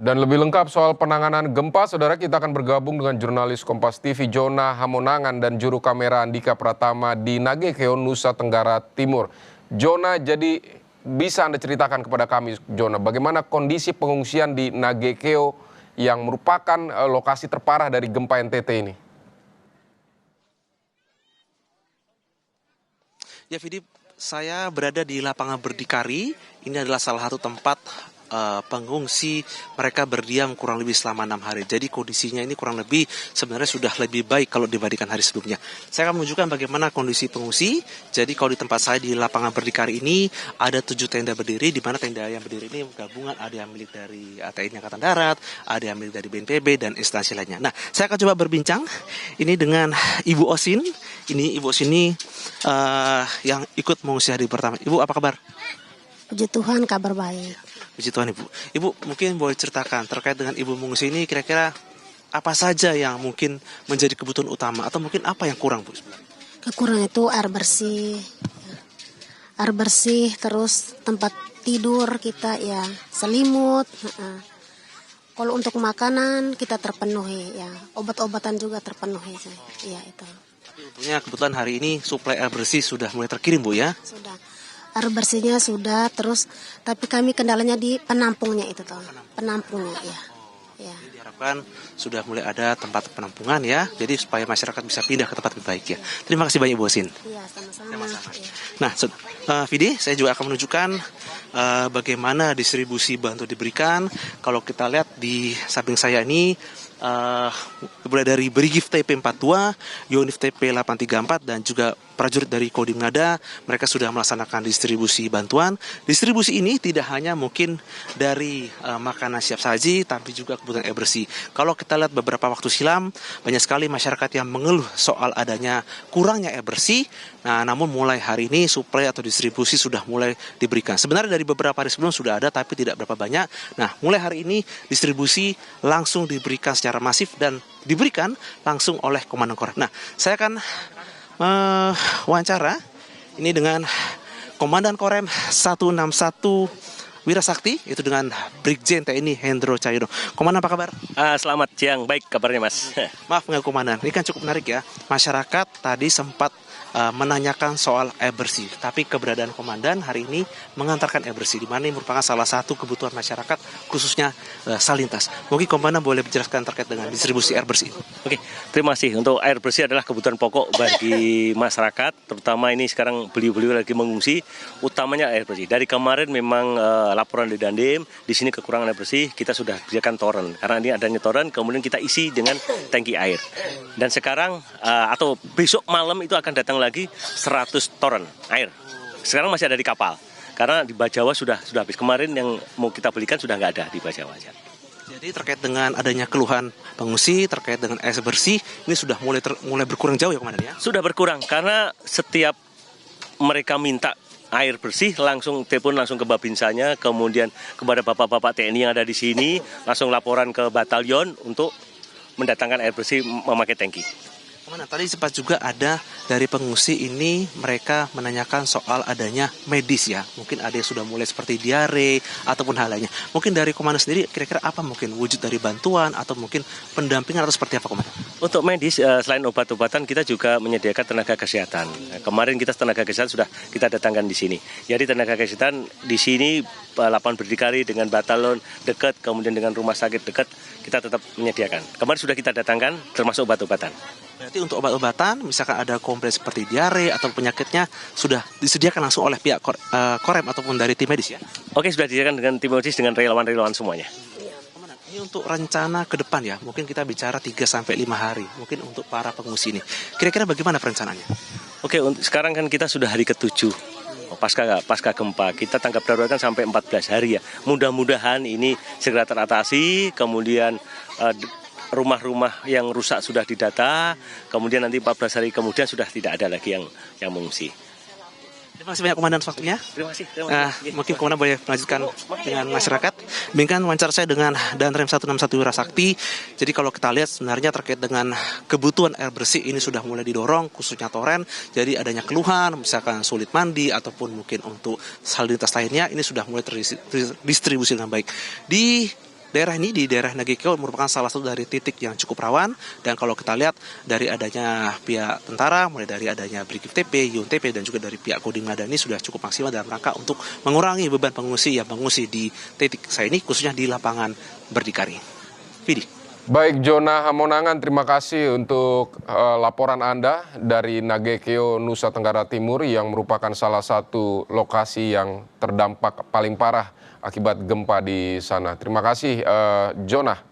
Dan lebih lengkap soal penanganan gempa, saudara, kita akan bergabung dengan jurnalis Kompas TV Jona Hamonangan dan juru kamera Andika Pratama di Nagekeo, Nusa Tenggara Timur. Jona, jadi bisa Anda ceritakan kepada kami, Jona, bagaimana kondisi pengungsian di Nagekeo yang merupakan lokasi terparah dari gempa NTT ini? Ya, Fidi, saya berada di lapangan Berdikari. Ini adalah salah satu tempat pengungsi mereka berdiam kurang lebih selama 6 hari. Jadi kondisinya ini kurang lebih sebenarnya sudah lebih baik kalau dibandingkan hari sebelumnya. Saya akan menunjukkan bagaimana kondisi pengungsi. Jadi kalau di tempat saya di lapangan Berdikari ini ada 7 tenda berdiri, di mana tenda yang berdiri ini gabungan, ada yang milik dari TNI Angkatan Darat, ada yang milik dari BNPB dan instansi lainnya. Nah, saya akan coba berbincang ini dengan Ibu Osin. Ini Ibu Osin ini yang ikut mengungsi hari pertama. Ibu, apa kabar? Puji Tuhan, kabar baik. Puji Tuhan, Ibu. Ibu, mungkin boleh ceritakan terkait dengan Ibu mengungsi ini, kira-kira apa saja yang mungkin menjadi kebutuhan utama atau mungkin apa yang kurang, Bu? Kekurangan itu air bersih, terus tempat tidur kita ya, selimut. Kalau untuk makanan kita terpenuhi ya, obat-obatan juga terpenuhi. Ya itu. Tapi untungnya kebetulan hari ini suplai air bersih sudah mulai terkirim, Bu, ya? Sudah. Air bersihnya sudah, terus tapi kami kendalanya di penampungnya itu toh. Penampungnya ya. Ya. Jadi diharapkan sudah mulai ada tempat penampungan ya. Jadi supaya masyarakat bisa pindah ke tempat lebih baik ya. Terima kasih banyak, Bu Osin. Iya, sama-sama. Ya. Nah, Vidi, saya juga akan menunjukkan bagaimana distribusi bantuan diberikan. Kalau kita lihat di samping saya ini mulai dari Brigif TP42, Yonif TP834 dan juga prajurit dari Kodim Ngada, mereka sudah melaksanakan distribusi bantuan. Distribusi ini tidak hanya mungkin dari makanan siap saji, tapi juga kebutuhan air bersih. Kalau kita lihat beberapa waktu silam, banyak sekali masyarakat yang mengeluh soal adanya kurangnya air bersih. Nah, namun mulai hari ini suplai atau distribusi sudah mulai diberikan. Sebenarnya dari beberapa hari sebelum sudah ada, tapi tidak berapa banyak. Nah, mulai hari ini distribusi langsung diberikan secara masif dan diberikan langsung oleh Komandan Korem. Nah, saya akan wawancara ini dengan Komandan Korem 161 Wirasakti, itu dengan Brigjen TNI Hendro Cahyono. Komandan, apa kabar? Selamat siang, baik kabarnya, Mas. Maaf mengganggu, Komandan, ini kan cukup menarik ya. Masyarakat tadi sempat menanyakan soal air bersih, tapi keberadaan Komandan hari ini mengantarkan air bersih, di mana ini merupakan salah satu kebutuhan masyarakat, khususnya salintas. Mungkin Komandan boleh menjelaskan terkait dengan distribusi air bersih. Oke, terima kasih. Untuk air bersih adalah kebutuhan pokok bagi masyarakat, terutama ini sekarang beliau-beliau lagi mengungsi, utamanya air bersih. Dari kemarin memang laporan di Dandim, di sini kekurangan air bersih, kita sudah sediakan toren. Karena ini adanya toren, kemudian kita isi dengan tangki air. Dan sekarang atau besok malam itu akan datang lagi 100 toren air. Sekarang masih ada di kapal. Karena di Bajawa sudah habis. Kemarin yang mau kita belikan sudah nggak ada di Bajawa. Jadi terkait dengan adanya keluhan pengungsi terkait dengan air bersih, ini sudah mulai berkurang jauh ya, Komandan ya? Sudah berkurang karena setiap mereka minta air bersih langsung telepon langsung ke Babinsanya, kemudian kepada bapak-bapak TNI yang ada di sini langsung laporan ke batalion untuk mendatangkan air bersih memakai tangki. Komandan, tadi sempat juga ada dari pengungsi ini mereka menanyakan soal adanya medis ya. Mungkin ada yang sudah mulai seperti diare ataupun hal lainnya. Mungkin dari Komandan sendiri kira-kira apa mungkin wujud dari bantuan atau mungkin pendampingan atau seperti apa, Komandan? Untuk medis selain obat-obatan kita juga menyediakan tenaga kesehatan. Kemarin kita tenaga kesehatan sudah kita datangkan di sini. Jadi tenaga kesehatan di sini lapangan Berdikari dengan batalion dekat, kemudian dengan rumah sakit dekat, kita tetap menyediakan. Kemarin sudah kita datangkan termasuk obat-obatan. Berarti untuk obat-obatan, misalkan ada komplain seperti diare atau penyakitnya, sudah disediakan langsung oleh pihak Korem ataupun dari tim medis ya? Oke, sudah disediakan dengan tim medis, dengan relawan-relawan semuanya. Komandan, ini untuk rencana ke depan ya, mungkin kita bicara 3-5 hari, mungkin untuk para pengungsi ini. Kira-kira bagaimana perencanaannya? Oke, sekarang kan kita sudah hari ke-7. Pasca gempa, kita tanggap darurat kan sampai 14 hari ya. Mudah-mudahan ini segera teratasi, kemudian rumah-rumah yang rusak sudah didata, kemudian nanti 14 hari kemudian sudah tidak ada lagi yang mengungsi. Terima kasih banyak, Komandan, waktunya. Terima kasih. Mungkin Komandan boleh melanjutkan dengan masyarakat. Demikian wawancara saya dengan Danrem 161 Wirasakti. Jadi kalau kita lihat sebenarnya terkait dengan kebutuhan air bersih ini sudah mulai didorong, khususnya toren. Jadi adanya keluhan, misalkan sulit mandi ataupun mungkin untuk salinitas lainnya, ini sudah mulai terdistribusi dengan baik. Di daerah ini di daerah Nagekeo merupakan salah satu dari titik yang cukup rawan, dan kalau kita lihat dari adanya pihak tentara, mulai dari adanya Brigif TP, YUNTP, dan juga dari pihak Kodim Madani sudah cukup maksimal dalam rangka untuk mengurangi beban pengungsi yang mengungsi di titik saya ini, khususnya di lapangan Berdikari. Vidi. Baik, Jona Hamonangan, terima kasih untuk laporan Anda dari Nagekeo, Nusa Tenggara Timur, yang merupakan salah satu lokasi yang terdampak paling parah akibat gempa di sana. Terima kasih, Jona.